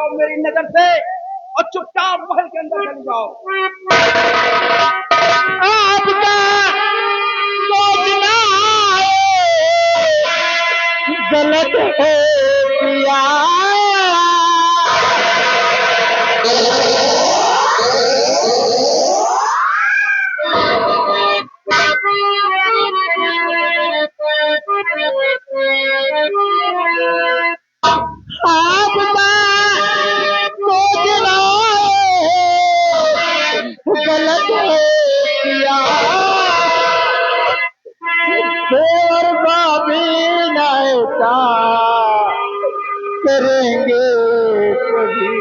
जाओ मेरी नजर से और चुपचाप महल के अंदर चले जाओ। आपका सोचना गलत है पिया, आपका सोचना गलत है पिया, देवर भाभी नैसा करेंगे कभी।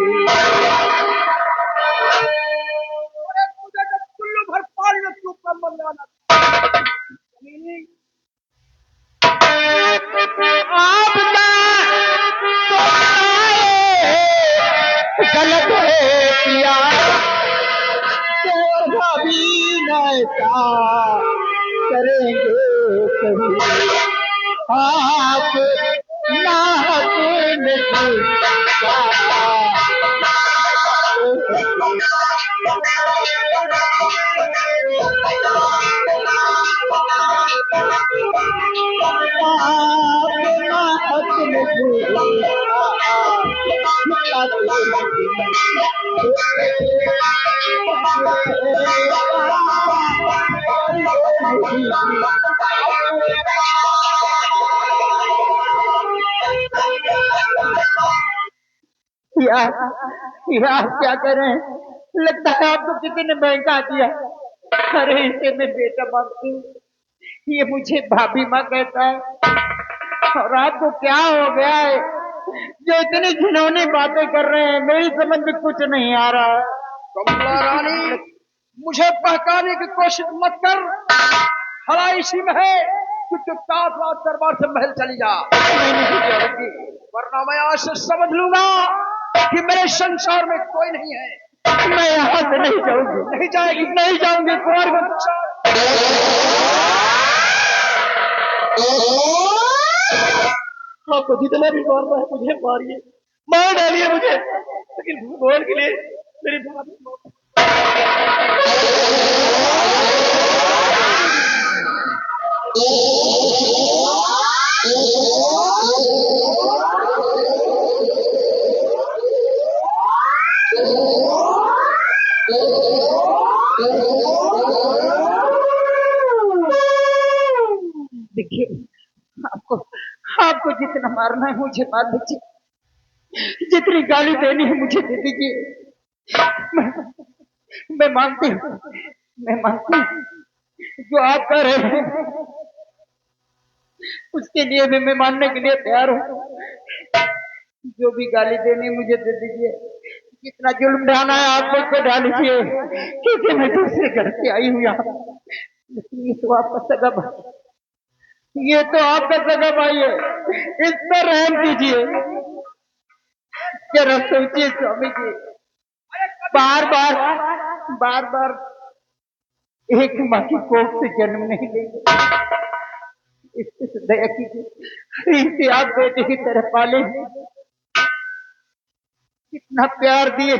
अरे मुझे तो कुल्लू भर पानी में चूक कर मर जाना। आपका गलत है पिया, देवर भाभी नैसा करेंगे कभी। आप नाहक नहीं यार क्या करें, लगता है आपको किसी ने महंगा दिया। अरे इसे मैं बेटा मांगती हूँ, ये मुझे भाभी माँ कहता है। और आपको क्या हो गया है जो इतनी घिनौनी बातें कर रहे हैं, मेरी समझ में कुछ नहीं आ रहा है। कमला रानी, मुझे बहकाने की कोशिश मत कर। हला इसी में है कि चुपचाप रात दरबार से महल चली जा, वरना मैं आज से समझ लूंगा कि मेरे संसार में कोई नहीं है। मैं यहाँ से नहीं जाऊंगी। नहीं जाएगी? नहीं जाऊंगी। कुंवर आपको जितना भी मारना है मुझे मारिए, मार डालिए मुझे, लेकिन भूगोल के लिए मेरी भाभी देखिए, आपको आपको जितना मारना है मुझे मार दीजिए, जितनी गाली देनी है मुझे दे दीजिए। मैं मानती हूँ, मैं मानती हूँ जो आप कर रहे हैं उसके लिए भी मैं मानने के लिए तैयार हूँ। जो भी गाली देनी मुझे दे दीजिए, जितना जुल्म ढाना है आप मुझ पे डाल लीजिए, क्योंकि मैं दूसरे घर से आई हूँ यहाँ। लेकिन ये तो आपका सगा भाई, ये तो आपका सगा भाई है, इस पर रहम कीजिए। जरा सोचिए स्वामी जी, बार बार एक माँ की कोख से जन्म नहीं लेंगे, इससे दया कीजिए। इसे आप बेटे की तरह पाले, कितना प्यार दिए,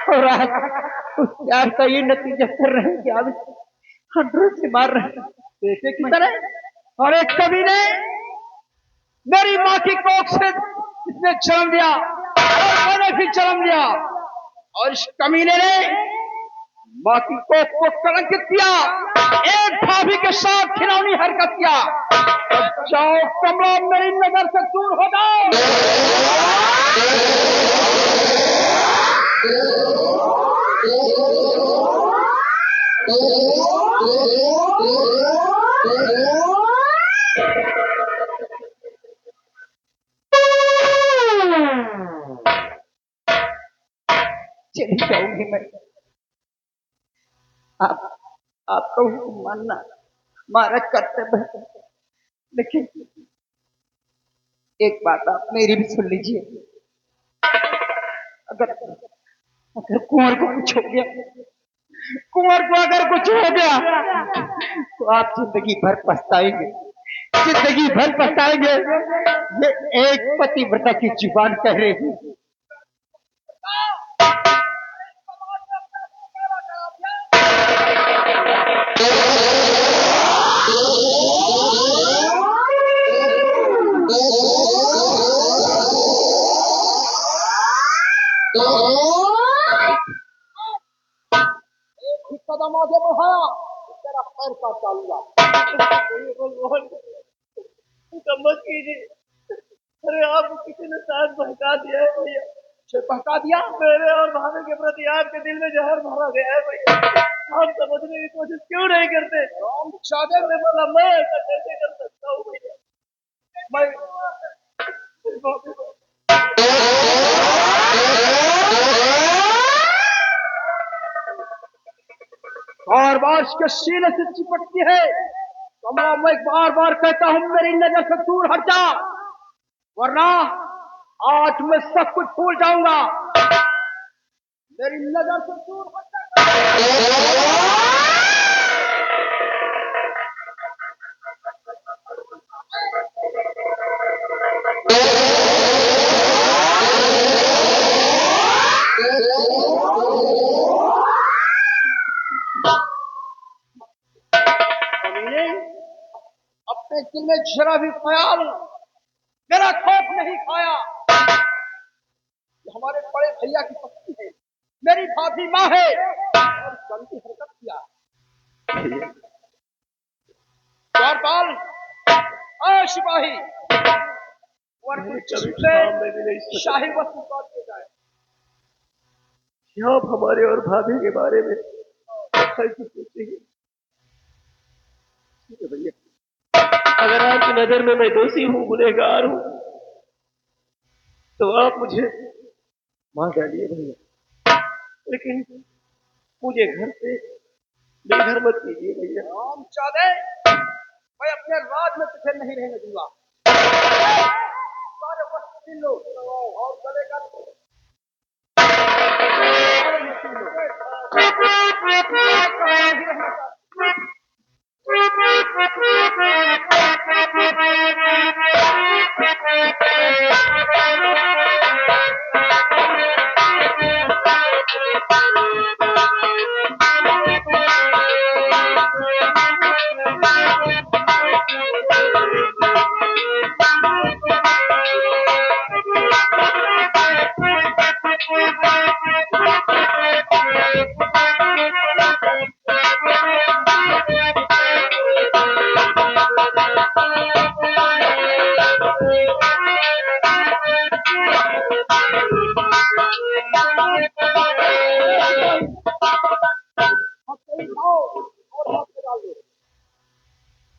और आज उस प्यार का ये नतीजा कर रहे हैं कि आप हंड्रों से मार रहे हैं बेटे की तरह। और एक कभी ने मेरी माँ की कोख से इसने जन्म दिया और मैंने भी जन्म दिया, और इस कमीने ने माँ की कोख को कलंकित किया, एक भाभी के साथ खिलौनी हरकत किया। जाओ कमला, मेरी नजर से दूर हो जाओ। चली जाऊंगी मैं। आपका हुक्म मानना हमारा कर्तव्य है, लेकिन एक बात आप मेरी भी सुन लीजिए। अगर अगर कुंवर को कुछ हो गया, कुंवर को अगर कुछ हो गया तो आप जिंदगी भर पछताएंगे, जिंदगी भर पछताएंगे। ये एक पतिव्रता की जुबान कह रही है। एक ही कदम आगे बढ़ाया, तेरा पैर काट डालूंगा। मत कीजिए। अरे आपको किसी ने शायद बहका दिया है भैया। बहका दिया? मेरे और भाभी के प्रति आपके दिल में जहर भरा गया है भैया। आप समझने की कोशिश क्यों नहीं करते? शादी ने बोला मैं ऐसा कैसे कर सकता हूँ भैया? मैं बार बार इसके सीने से चिपकती है। कमला, मैं बार बार कहता हूं मेरी नजर से दूर हट जा, वरना आज मैं सब कुछ भूल जाऊंगा। मेरी नजर से दूर हट जा। अपने दिल में जरा भी ख्याल मेरा खौफ नहीं खाया। हमारे बड़े भैया की पत्नी है, मेरी भाभी माँ है, और गलती हरकत किया। द्वारपाल, अय सिपाही, शाही वस्तु काट के जाए। आप हमारे और भाभी के बारे में कैसे सोचते हैं? ठीक है भैया, अगर आपकी नजर में मैं दोषी हूँ, गुनहगार हूँ, तो आप मुझे मार डालिए भैया, लेकिन मुझे घर से बेघर मत कीजिए भैया। राम चादे, मैं अपने राज में तुझे नहीं रहने दूंगा। सारे वस्त्र छीन लो और गले का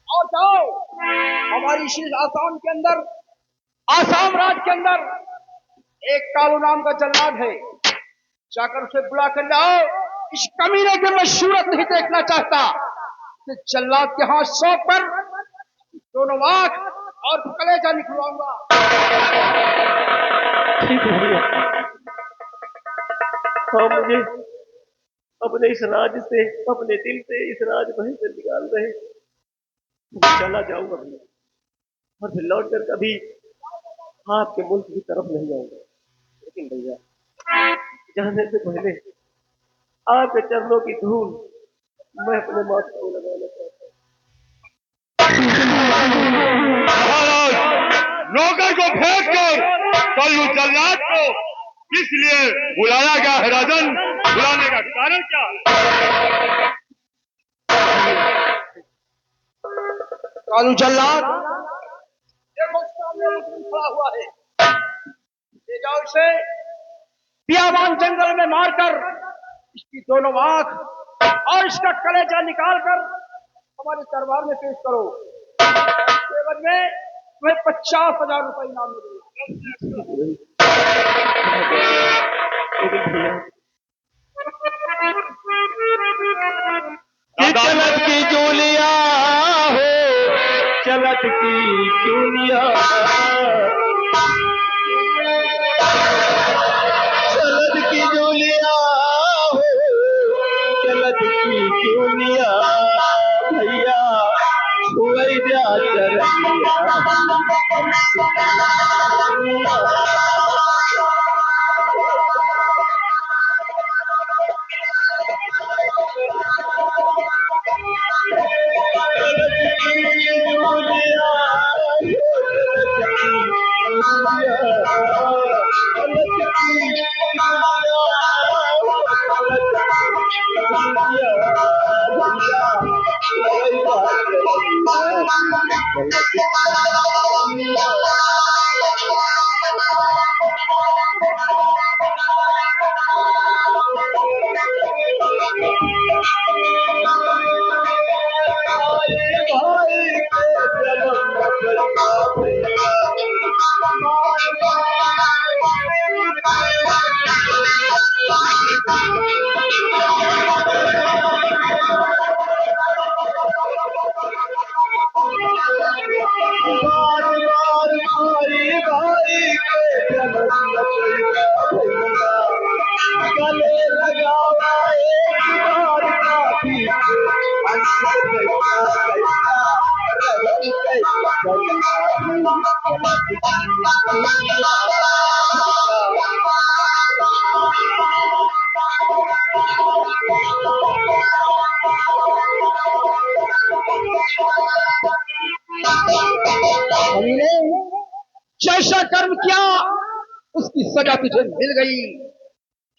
और जाओ। हमारी इस आसाम के अंदर, आसाम राज्य के अंदर एक कालू नाम का जल्लाद है, जाकर उसे बुला कर लाओ। इस कमीने के मैं सूरत नहीं देखना चाहता। कि जल्लाद के हाथ सौंप कर दोनों आंख और कलेजा निकलवाऊंगा। ठीक है भैया, हाँ, मुझे अपने इस राज से, अपने दिल से इस राज भय से निकाल रहे, चला जाऊंगा भैया, और फिर लौट कर कभी आपके मुल्क की तरफ नहीं जाऊंगा। लेकिन भैया, जाने से पहले आपके चरणों की धूल मैं अपने माथे को लगाना चाहता महाराज, नौकर को भेज कर कल्लू जल्लाद को किस लिए बुलाया गया है राजन? बुलाने का कारण क्या है? कालू जल्लाद, देखो सामने मुस्लिम खड़ा हुआ है, ले जाओ इसे बियाबान जंगल में मारकर इसकी दोनों आंख और इसका कलेजा निकाल कर हमारे दरबार में पेश करो। केवल में तुम्हें 50,000 रुपए इनाम मिलेगा। चलत की जूलिया हो, चलत की जूलिया, चलत की जूलिया हो, चलत की जूलिया, भैया छुई जा चरनिया। कमीने, जैसा कर्म किया उसकी सजा तुझे मिल गई।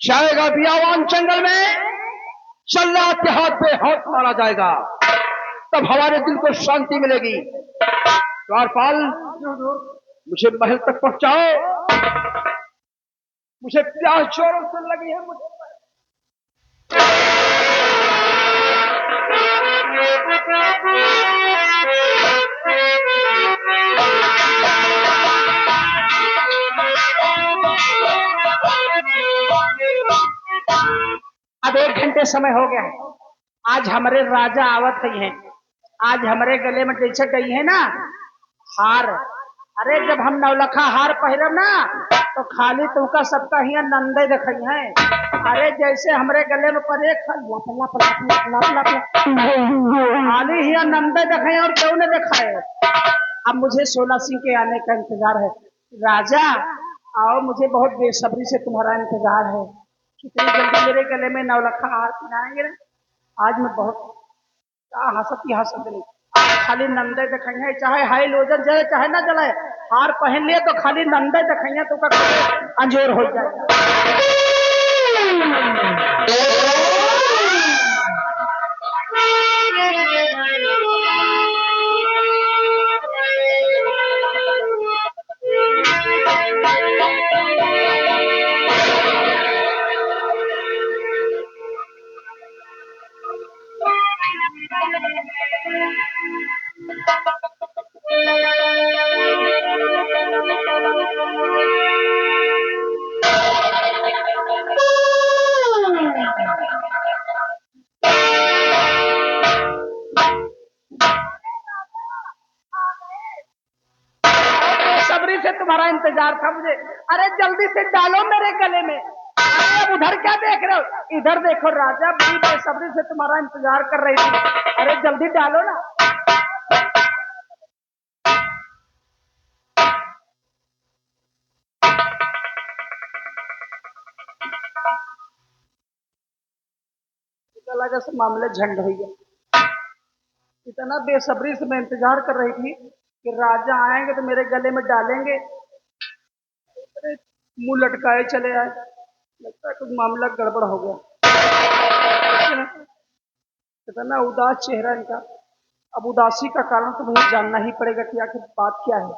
जाएगा बियावान जंगल में, चल्ला के हाथ पे हाथ मारा जाएगा, तब हमारे दिल को शांति मिलेगी। द्वारपाल, मुझे महल तक पहुंचाओ, मुझे प्यास जोरों से लगी है। मुझे अब 1 घंटे समय हो गया है। आज हमारे राजा आवत ही हैं। आज हमारे गले में जैसे गई है ना हार। अरे जब हम नौलखा हार पहरब ना तो खाली तुमका सबका ही नंदे दिखाई है। अरे जैसे हमारे गले में पर एक खाली ही नंदे दिखाए और क्यों ने दिखाए। अब मुझे 16 सिंह के आने का इंतजार है। राजा आओ, मुझे बहुत बेसब्री से तुम्हारा इंतजार है। कितनी जल्दी मेरे गले में नौलखा हार पहनाएंगे ना। आज मैं बहुत हंसती नहीं, खाली नंदे दिखाई, चाहे हाई लोजन जले चाहे ना जले, हार पहन लिए तो खाली नंदे दिखाई तो अंजोर हो जाएगा। से तुम्हारा इंतजार था मुझे। अरे जल्दी से डालो मेरे गले में। अरे अब उधर क्या देख रहे हो, इधर देखो। राजा बड़ी बेसब्री से तुम्हारा इंतजार कर रही थी। अरे जल्दी डालो ना। लगा से मामले झंड हो गया। इतना बेसब्री से मैं इंतजार कर रही थी कि राजा आएंगे तो मेरे गले में डालेंगे। मुंह लटकाए चले आए। लगता है कुछ मामला गड़बड़ हो गया। इतना उदास चेहरा इनका। अब उदासी का कारण तो मुझे जानना ही पड़ेगा कि आखिर बात क्या है।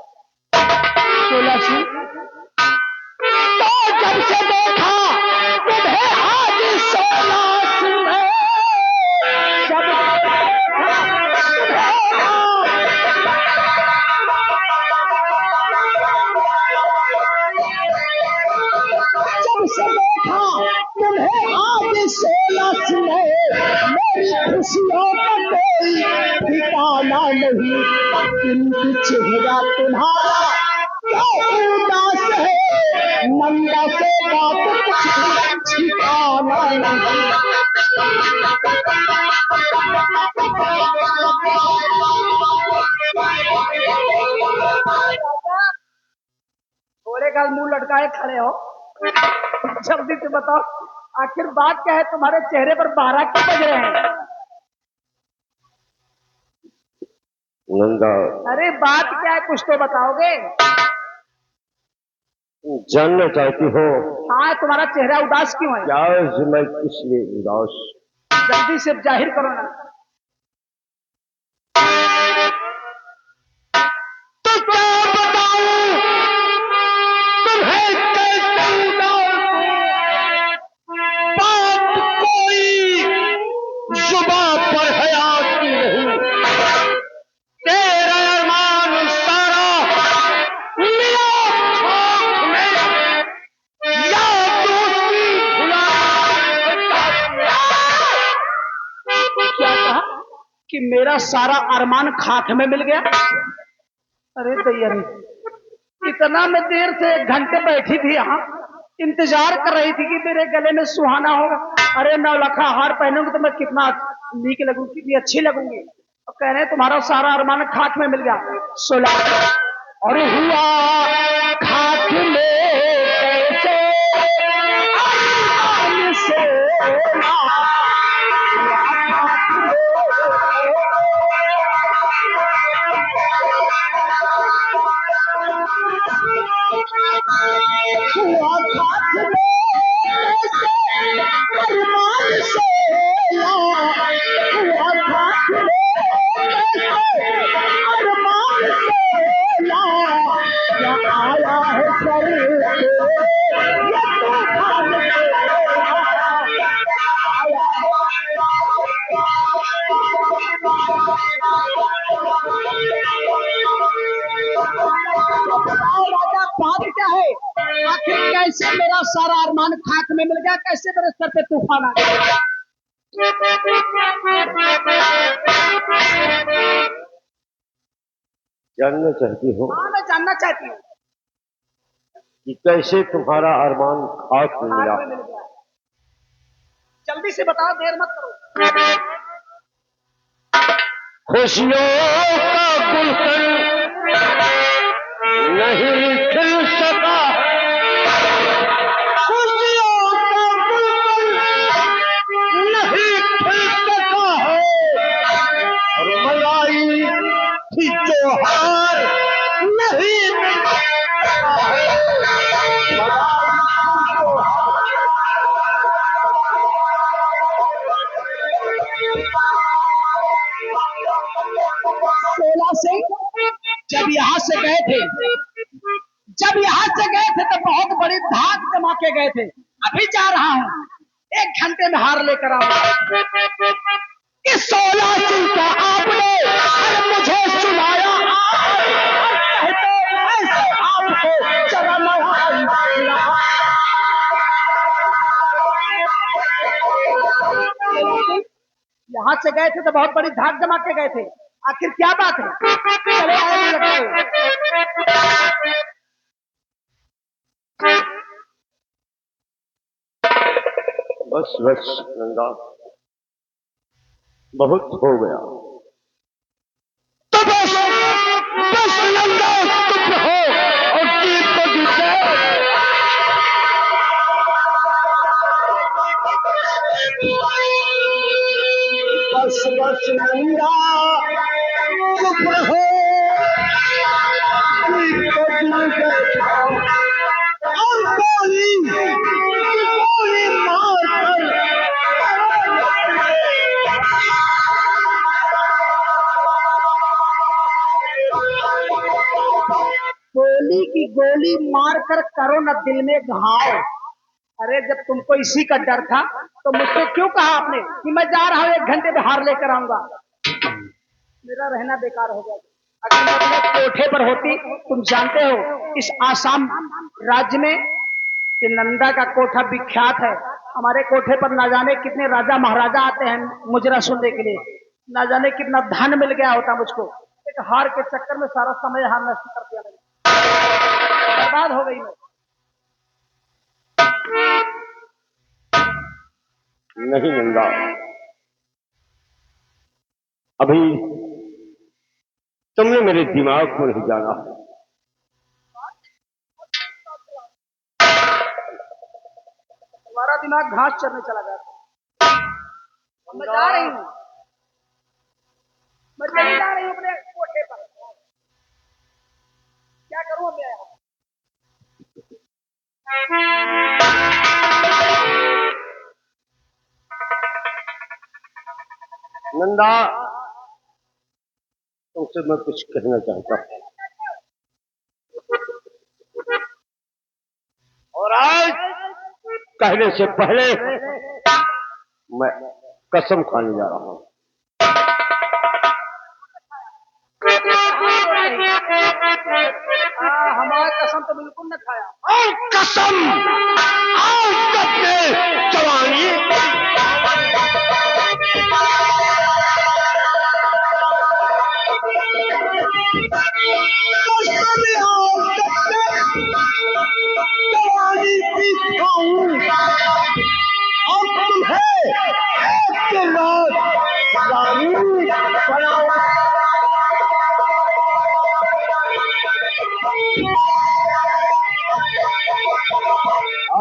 16 सिंह, तो जब से देखा तुम्हें आज 16 सिंह, जब से देखा तुम्हें आज 16 सिंह, मेरी खुशियों का कोई ठिकाना नहीं। किंतु चेहरा तुम्हारा क्यों उदास है, नंदा से बात कुछ ठिकाना नहीं। थोड़े का मुंह लटकाए खड़े हो, जल्दी से बताओ आखिर बात क्या है। तुम्हारे चेहरे पर 12 क्यों बज रहे हैं? नंदा, अरे बात क्या है, कुछ तो बताओगे। जानना चाहती हो? हाँ, तुम्हारा चेहरा उदास क्यों है? क्या मैं किस लिए उदास? जल्दी से जाहिर करो ना। कि मेरा सारा अरमान खाक में मिल गया। अरे दैया रे, इतना मैं देर से 1 घंटे बैठी थी यहाँ, इंतजार कर रही थी कि मेरे गले में सुहाना होगा। अरे 9 लखा हार पहनूंगी तो मैं कितना नीक लगूंगी, कितनी अच्छी लगूंगी। और कह रहे तुम्हारा सारा अरमान खाक में मिल गया। 16 और हुआ खाक में कैसे अरमान सोना। बात क्या है? आखिर कैसे मेरा सारा अरमान खाक में मिल गया, कैसे मेरे सर पे तूफान आ गया? जानना चाहती हो हाँ, मैं जानना चाहती हूँ कि कैसे तुम्हारा अरमान खाक में मिला। खाक में मिल गया। जल्दी से बताओ, देर मत करो। खुशियों का गुलशन नहीं खिल सका, खुशियों का गुलशन नहीं खिल सका है, और मलाई थी त्योहार नहीं मिल सका है। 16 से जब यहाँ से गए थे, तो बहुत बड़ी धाक जमा के गए थे। अभी जा रहा हूँ, 1 घंटे में हार लेकर आऊंगा। इस 16 का आपने मुझे सुनाया, कहते ऐसे आपको चरण यहाँ से गए थे तो बहुत बड़ी धाक जमा के गए थे। आखिर क्या बात है? चले आए लगता है। बस बस नंदा, बहुत हो गया। तो बस बस नंदा, चुप हो और गीत को गीते। बस बस नंदा, चुप हो, गीत को गीते। और गोली मार गोली की गोली मारकर करो न दिल में घाव। अरे जब तुमको इसी का डर था तो मुझसे क्यों कहा आपने कि मैं जा रहा हूँ, 1 घंटे में हार लेकर आऊंगा? मेरा रहना बेकार हो गया। अगर मैं अपने कोठे पर होती, तुम जानते हो इस आसाम राज्य में कि नंदा का कोठा विख्यात है। हमारे कोठे पर ना जाने कितने राजा महाराजा आते हैं मुजरा सुनने के लिए। ना जाने कितना धन मिल गया होता मुझको। एक हार के चक्कर में सारा समय हार नष्ट कर दिया, बर्बाद हो गई मैं। नहीं नंदा, अभी तुमने मेरे दिमाग को नहीं जाना। तुम्हारा दिमाग घास चरने चला गया। मैं जा रही हूँ, मैं चली जा रही हूँ अपने कोठे पर। क्या करूँ मैं यहाँ? नंदा, तुमसे मैं कुछ कहना चाहता हूँ, और आज कहने से पहले मैं कसम खाने जा रहा हूँ। हमारा कसम तो बिल्कुल न खाया। और कसम आज तक के जवानी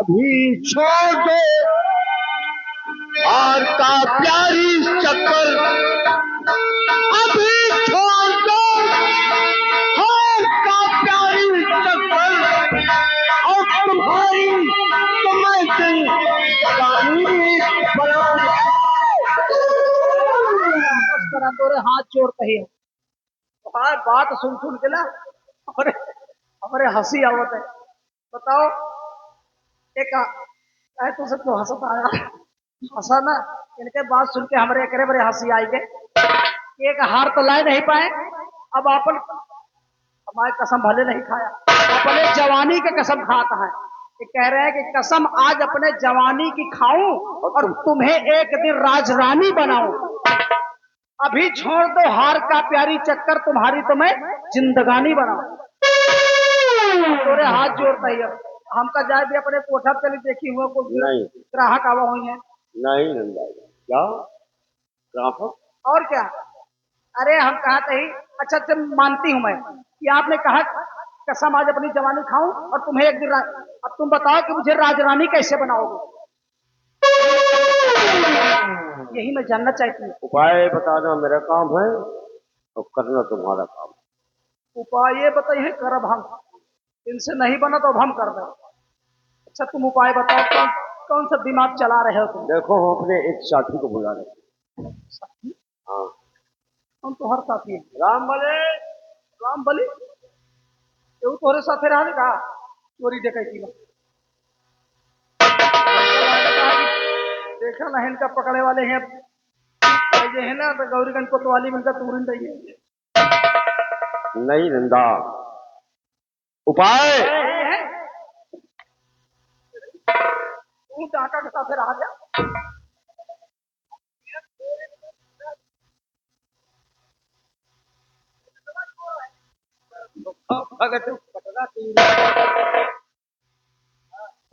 अभी छोड़ दो हार का प्यारी चक्कर, अभी छोड़ दो हार का प्यारी चक्कर, और तुम्हारी तुम्हें तोरे हाथ जोड़ते ही तुम्हारे बात सुन सुन के ना हमारे हमारे हंसी आवत है। बताओ एक तो सबको हंसता आया हंसा ना, इनके बात सुन के हमारे एकरे बड़े हंसी आई गए। एक हार तो ला नहीं पाए, अब अपन हमारे कसम भले नहीं खाया, अपने जवानी के कसम खाता है। ये कह रहे हैं कि कसम आज अपने जवानी की खाऊं और तुम्हें एक दिन राजरानी बनाऊं। अभी छोड़ दो हार का प्यारी चक्कर, तुम्हारी तो मैं जिंदगानी बनाऊं। तोरे हाथ जोड़ता ही अब हमका जाए भी अपने कोठा चली देखी हुआ को नहीं ग्राहक आवा हुई है। नहीं नंदा क्या ग्राहक और क्या, अरे हम कहा थे ही अच्छा अच्छा मानती हूं मैं कि आपने कहा कसम आज अपनी जवानी खाऊं और तुम्हें एक दिन अब तुम बताओ कि मुझे राजरानी कैसे बनाओगे, यही मैं जानना चाहती हूँ। उपाय बताना मेरा काम है और करना तुम्हारा काम। उपाय ये बताइए करब हम, इनसे नहीं बना तो अब हम कर दें। अच्छा तुम उपाय बताओ, कौन कौन सा दिमाग चला रहे हो तुम? देखो हम अपने एक साथी को बुला रहे हैं। साथी? हाँ हम तो हर साथी हैं। राम बले राम बली क्यों तोहरे साथे रहा का चोरी डकैती में? देखा ना इनका पकड़े वाले हैं ये है ना, तो गौरीगंज कोतवाली में इनका तूरिन रही है। नहीं नंदा उपाय तू डाका के साथे रहा गया।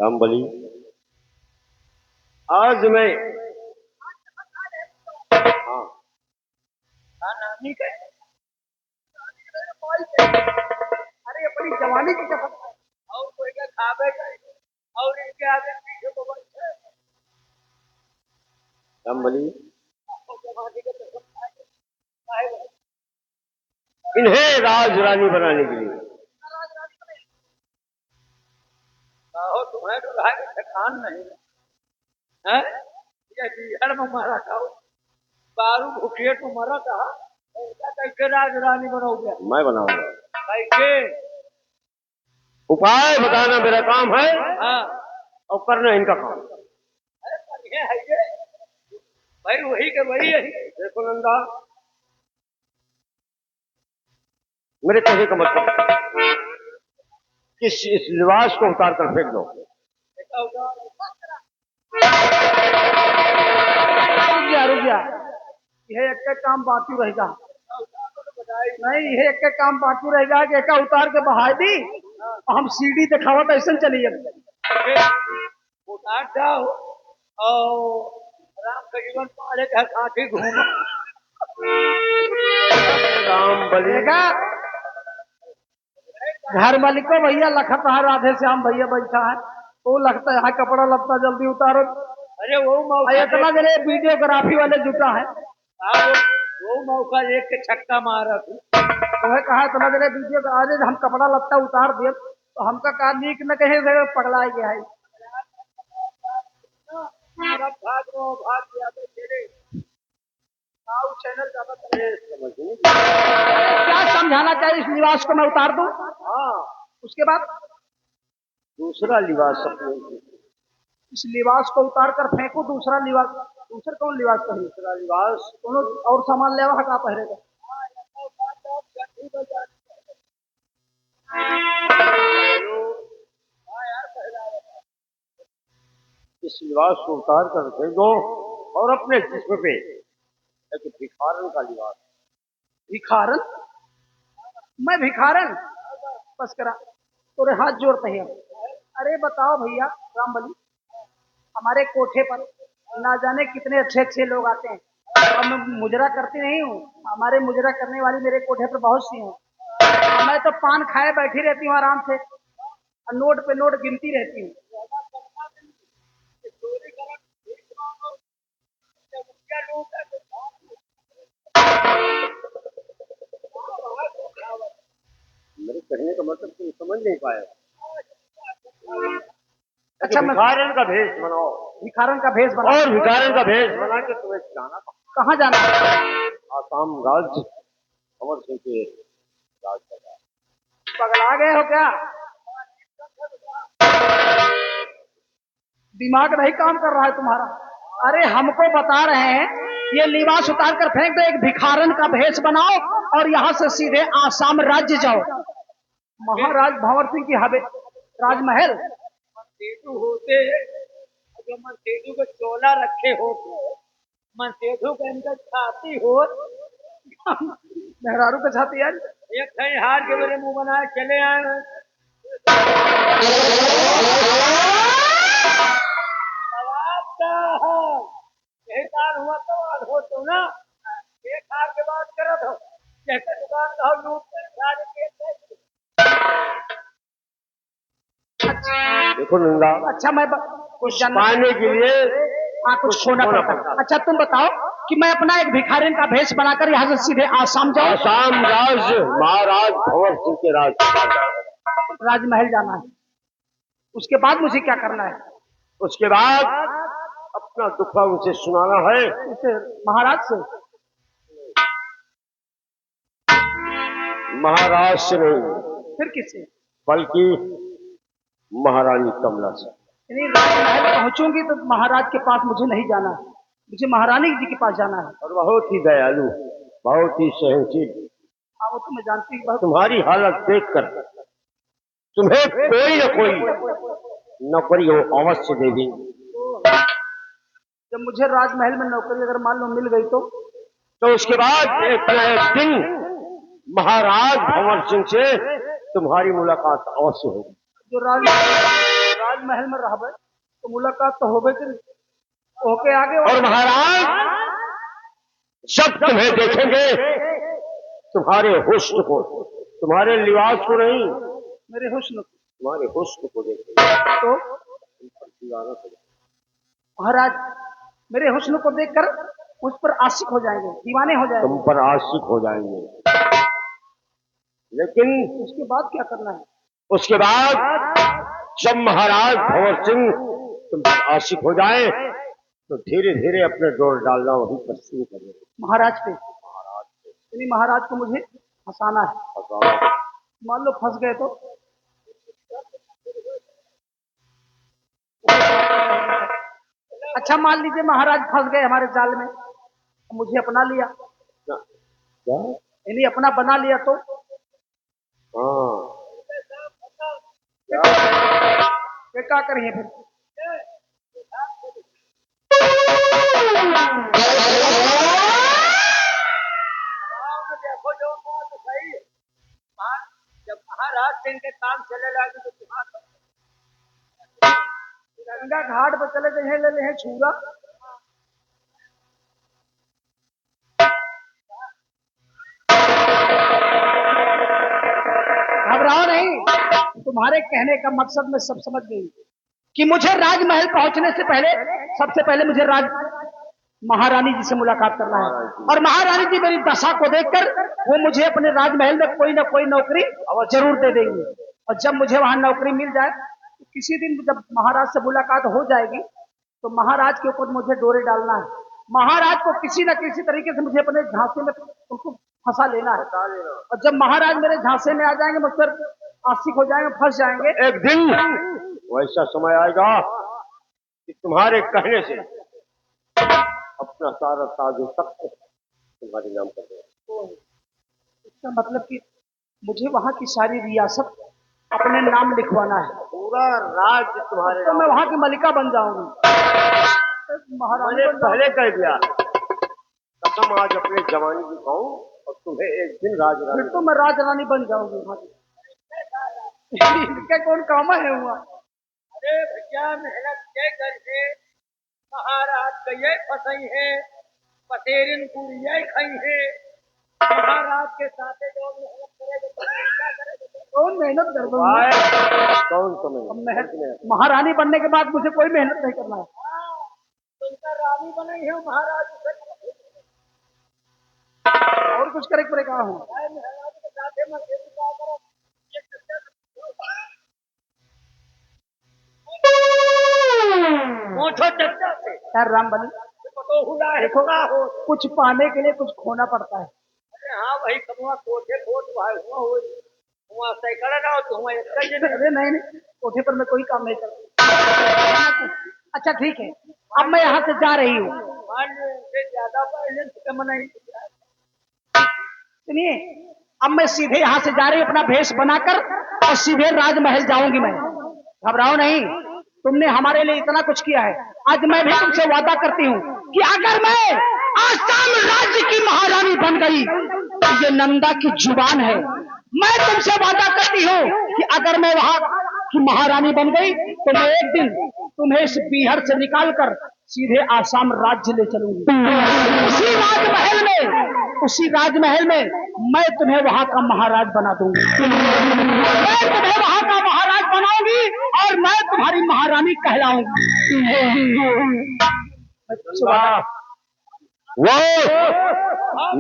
राम बली आज मैं हाँ नानी के अरे अपनी जवानी की कसम और कोई का खावे और इनके आगे पीछे को बच राम बली जवानी के कसम इन्हें राज रानी बनाने के लिए तुम्हें तो रहा ठकान नहीं है, ये बिहार में मारा खाओ बारू भूखिए तो मरा था, कैसे राज रानी बनाओगे? मैं बनाऊंगा। कैसे? उपाय बताना मेरा काम है हाँ और करना इनका काम। अरे है ये भाई वही के वही है। देखो नंदा मेरे कहे का मतलब इस लिबास को उतार कर फेंक दो। रुक जा यह एक का काम बाकी रहेगा नहीं, यह एक का काम बाकी रहेगा कि एक उतार के बहा दी हम सीढ़ी दिखावा तो ऐसा चलिए उतार जाओ और राम का जीवन पाले का साथ ही घूमो। राम बलेगा घर मालिक को भैया लखत है राधे श्याम भैया बैठा है, वो लगता है कपड़ा लगता जल्दी उतारो। अरे वो इतना जरे वीडियोग्राफी वाले जुटा है, वो मौका एक के छक्का मारा तुम्हें कहा इतना जरे वीडियो आज हम कपड़ा लगता उतार दिए तो हमका कहा नीक न कहे पगला गया है। भाग गया चैनल क्या समझाना चाहिए इस निवास को मैं उतार दूं? हाँ उसके बाद दूसरा लिबास अपने इस लिबास को उतार कर फेंको, दूसरा लिबास। दूसरा कौन लिबास का? दूसरा लिबास दोनों और सामान लेवा हटा पहरेगा। इस लिबास को उतार कर फेंक दो और अपने जिस्म पे एक भिखारन का लिबास। भिखारन? मैं भिखारन? बस करा तोरे हाथ जोड़ते हैं। अरे बताओ भैया राम बली, हमारे कोठे पर ना जाने कितने अच्छे अच्छे लोग आते हैं और मैं मुजरा करती नहीं हूँ, हमारे मुजरा करने वाली मेरे कोठे पर बहुत सी हूँ। मैं तो पान खाए बैठी रहती हूँ आराम से और नोट पे नोट गिनती रहती हूँ। मतलब तुम समझ नहीं पाए। अच्छा, मैं भिखारन का भेष बनाओ भिखारन का भेष बना और भिखारन का भेष बना के तुम्हें जाना कहाँ जाना है? आसाम राज्य अमर सिंह के राज का। पगला गए हो क्या? दिमाग नहीं काम कर रहा है तुम्हारा? अरे हमको बता रहे हैं ये लिबास उतार कर फेंक दो, एक भिखारन का भेष बनाओ और यहाँ से सीधे आसाम राज्य जाओ। महाराज भंवर सिंह की हवे राजमहल मनसेठू होते जो मनसेठू को चोला रखे हो, मनसेठू के अंदर छाती हो, मेहरारू के साथ यार एक कहीं हार के मेरे मुंह बनाए चले आए। यही काल हुआ तो आज हो तो ना एक हार के बात करो तो जैसे दुकान का लूट कर सारे देखो नंदा, अच्छा मैं कुछ जानना पाने के लिए हाँ कुछ खोना पड़ता है। अच्छा तुम बताओ कि मैं अपना एक भिखारिन का भेष बनाकर यहाँ से सीधे आसाम जाऊँ? आसाम राज्य महाराज भंवर सिंह के राज राजमहल जाना है। उसके बाद मुझे क्या करना है? उसके बाद अपना दुखा उसे सुनाना है। उसे महाराज से? महाराज से नहीं फिर किससे? बल्कि महारानी कमला से। यानी राजमहल पहुंचूंगी तो महाराज के पास मुझे नहीं जाना है, मुझे महारानी जी के पास जाना है। और बहुत ही दयालु, बहुत ही सहनशील। हाँ वो तो मैं जानती हूँ। तुम्हारी हालत देखकर तुम्हें कोई न कोई नौकरी हो अवश्य दे देंगे। जब मुझे राजमहल में नौकरी अगर मान लो मिल गई तो उसके बाद एक न एक दिन महाराज भंवर सिंह से तुम्हारी मुलाकात अवश्य होगी। जो राजमहल में रह तो मुलाकात तो होगे कि होके आगे। और महाराज सब तुम्हें देखेंगे, तुम्हारे हुस्न को, तुम्हारे लिबास को नहीं, मेरे हुस्न को, तुम्हारे हुस्न को देखेंगे तो तुम पर दीवाना हो जाएंगे। महाराज मेरे हुस्न को देखकर उस पर आशिक हो जाएंगे, दीवाने हो जाएंगे। तुम पर आशिक हो जाएंगे। लेकिन उसके बाद क्या करना है? उसके बाद जब महाराज भंवर सिंह तुम पर आशिक हो जाए तो धीरे धीरे अपने डोर डालना वहीं पर शुरू कर देंगे। महाराज पे? यानी महाराज को मुझे फंसाना है। मान लो फंस गए तो? अच्छा मान लीजिए महाराज फंस गए हमारे जाल में, मुझे अपना लिया, यानी अपना बना लिया तो? हाँ, क्या करेंगे फिर? देखो जो बात सही है, जब महाराज सिंह के काम चले लगे तो गंगा घाट पर चले गए हैं, ले ले हैं छूरा। घबराओ नहीं, तुम्हारे कहने का मकसद मैं सब समझ गई कि मुझे राजमहल पहुंचने से पहले सबसे पहले मुझे महारानी जी से मुलाकात करना है। और महारानी जी मेरी दशा को देखकर वो मुझे अपने राजमहल में कोई ना कोई नौकरी जरूर दे देंगे। और जब मुझे वहां नौकरी मिल जाए तो किसी दिन जब महाराज से मुलाकात हो जाएगी तो महाराज के ऊपर मुझे डोरे डालना है। महाराज को किसी न किसी तरीके से मुझे अपने झांसे में उनको फंसा लेना है। और जब महाराज मेरे झांसे में आ जाएंगे, मुझ पर आशिक हो जाएंगे, फंस जाएंगे। एक दिन वैसा समय आएगा कि तुम्हारे कहने से अपना सारा ताज तक तुम्हारे नाम कर देगा। इसका मतलब कि मुझे वहां की सारी रियासत अपने नाम लिखवाना है, पूरा राज्य तुम्हारे तो मैं वहां की मलिका बन जाऊंगी। मैंने पहले कह दिया, कसम आज अपने जवानी की खाऊं और तुम्हें एक दिन राजरानी। फिर तो मैं राजरानी बन जाऊंगी वहां की। इनका कौन काम है हुआ? अरे भैया मेहनत के करके महाराज गए फसई है, पतेरिन कुड़िया खाई है। महाराज के साथ जो मेहनत करेगा कौन मेहनत कर दूंगा? कौन तुम्हें मेहनत महारानी बनने के बाद मुझे कोई मेहनत नहीं करना है। तुमका रानी बनी है महाराज से, और कुछ करे पड़े कहा हूँ। महाराज के साथ पूछो चचा से। यार राम बनी तो हुआ है, देखो कुछ पाने के लिए कुछ खोना पड़ता है। अरे हाँ भाई कमुआ कोठे कोट भाई हुआ सैकड़ा ना हो तो अरे नहीं कोठे पर मैं कोई काम नहीं करता। अच्छा ठीक है, अब मैं यहाँ से जा रही हूँ। ज्यादा सुनिए, अब मैं सीधे यहाँ से जा रही हूँ अपना भेष बनाकर और सीधे राजमहल जाऊंगी मैं। घबराओ नहीं, तुमने हमारे लिए इतना कुछ किया है, आज मैं भी तुमसे वादा करती हूँ कि अगर मैं आसाम राज्य की महारानी बन गई तो ये नंदा की जुबान है, मैं तुमसे वादा करती हूँ कि अगर मैं वहां की महारानी बन गई तो मैं एक दिन तुम्हें इस बीहर से निकालकर सीधे आसाम राज्य ले चलूंगी। उसी राजमहल में मैं तुम्हें वहां का महाराज बना दूंगी। मैं तुम्हें वहां का महाराज बनाऊंगी और मैं तुम्हारी महारानी कहलाऊंगी। वो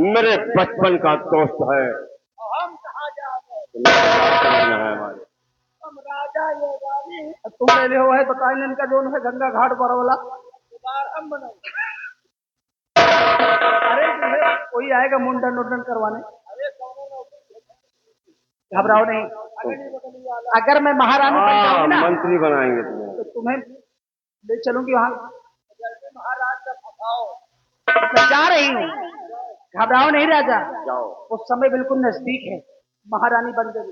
मेरे बचपन का दोस्त है। हम कहाँ हमारे हम राजा तुम ले ले हो है बताए इनका जो है गंगा घाट पर वाला हम बनाओ। अरे कोई आएगा मुंडन उंडन करवाने। घबराओ नहीं, अगर मैं महारानी बन जाऊंगी ना मंत्री बनाएंगे तुम्हें तो तुम्हें ले चलूंगी वहां। महाराज का फसाओ, मैं जा रही हूँ। घबराओ नहीं राजा, जाओ, उस समय बिल्कुल नजदीक है, महारानी बन गई।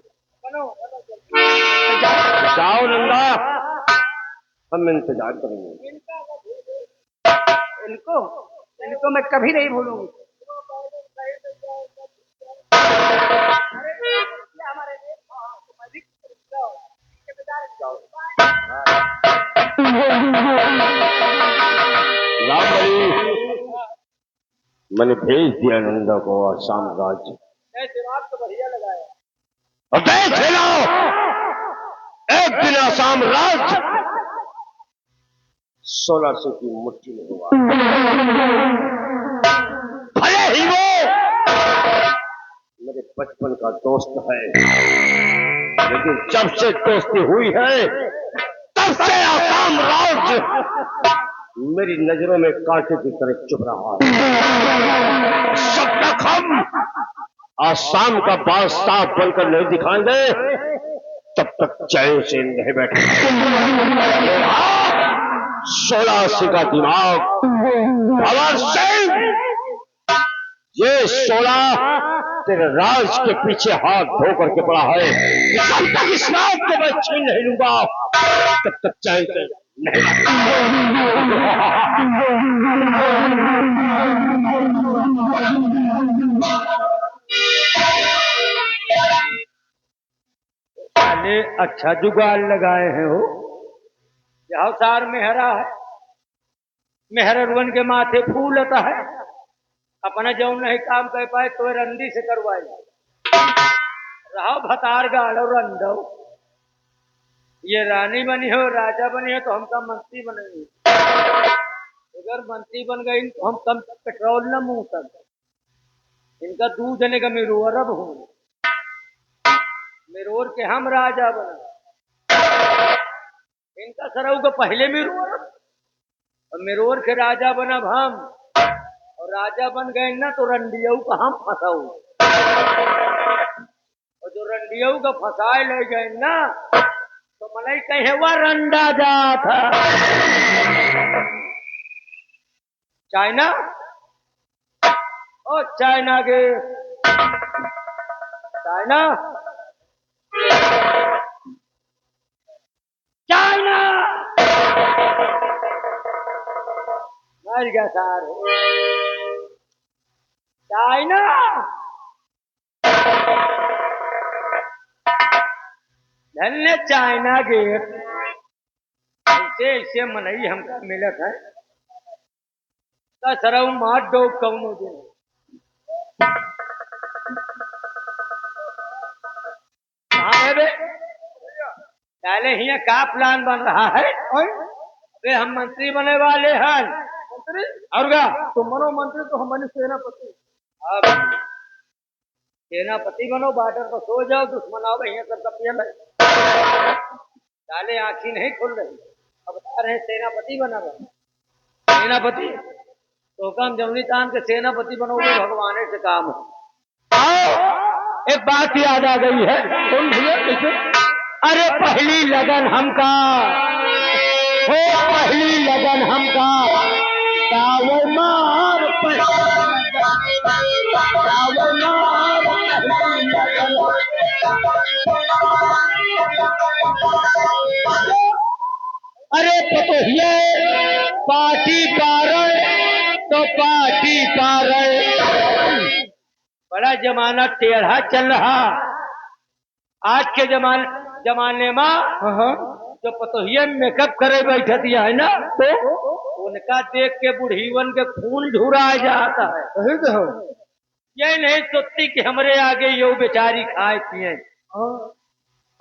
जाओ नंदा, हम इंतजार करेंगे। इनको मैं कभी नहीं भूलूंगी। मैंने भेज दिया नंदा को आसाम राज्य। तो बढ़िया लगाया। अब देख लो, एक दिन आसाम राज्य 1600 की मुट्ठी में हुआ। भले ही वो मेरे बचपन का दोस्त है, लेकिन जब से दोस्ती हुई है तब से आसाम राज्य मेरी नजरों में कांटे की तरह चुभ रहा है। जब तक हम आसाम का बादशाह बनकर नहीं दिखाएंगे तब तक चैन से नहीं बैठे। 16 का दिमाग भवर सिंह, ये 16 तेरे राज के पीछे हाथ धो करके पड़ा है। जब तक इस राज को मैं छीन नहीं लूंगा तब तक चैन से नहीं। अरे अच्छा जुगाड़ लगाए हैं हो। यहाँ सार मेहरा है, मेहरवन के माथे फूल आता है, अपना जो नहीं काम कर पाए तो रंडी से करवाए। रहो भतार गाड़ो रंडो, ये रानी बनी हो राजा बनी हो तो हम कम मंत्री बनेंगे। अगर मंत्री बन गई तो हम कम पेट्रोल न मुंह तक, इनका दूध देने का मेरू अरब हूं, मेरोर के हम राजा बने, इनका सरऊ को पहले मेरू अरब और मेरोर के राजा बनब हम, और राजा बन गए ना तो रंडियऊ का हम फंसाऊ, और जो रंडियऊ का फंसाए ले गए ना तो मलाई कहे वह रंडा जात है। चाइना ओ चाइना के चाइना चाइना मर गया सारे चाइना। धन्य चाइना गेट ऐसे ऐसे मनई हमका मिलत है सरऊ मार दो कौनो दिन। कहाँ है बे? पहले ही का प्लान बन रहा है? अबे हम मंत्री बने वाले हैं। मंत्री और क्या तुम बनो मंत्री तो हम बने सेनापति। अब सेनापति बनो, बॉर्डर पर सो जाओ, दुश्मन आओ यहाँ कर कपिया लगे, डाले आंखी नहीं खुल रही अवतार है सेनापति बना सेनापति तो काम जमुनी तान के सेनापति बनोगे भगवान से काम है। आओ एक बात याद आ गई है। कौन भैया कैसे? अरे पहली लगन हमका हो, पहली लगन हमका दावे मार पहली लगन। अरे पतोहिए पार्टी पार तो पार्टी पार। बड़ा जमाना टेढ़ा चल रहा आज के जमाने में। जो पतोहिया मेकअप करे बैठा दिया है ना तो उनका देख के बुढ़ीवन के खून ढुरा जाता है। ये नहीं सोचती कि हमरे आगे यो बेचारी खाए पिए।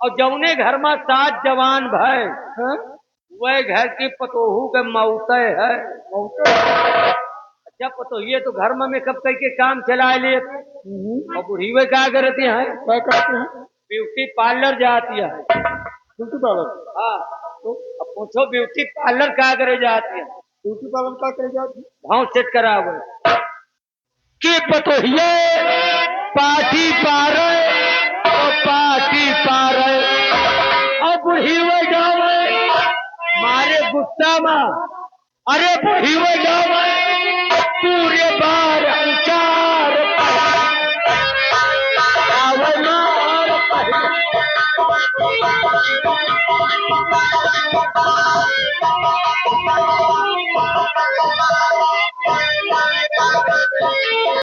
और जौने घर में 7 जवान भाई वह घर की पतोहू के मौते है। जब पतोहिए तो घर में मेकअप करके काम चला ले और बुढ़ीवे क्या करती है? ब्यूटी पार्लर जाती है। Beauty parlour? हाँ तो अब पूछो ब्यूटी पार्लर क्या करे जाती है? ब्यूटी पार्लर क्या करे जाती? भाव सेट करा हुआ कि पतोहिए पार्टी पार तो पार्टी पार और बुढ़ीवे जावे मारे गुस्सा में। अरे बुढ़ीवे जावे पूरे बार अंचार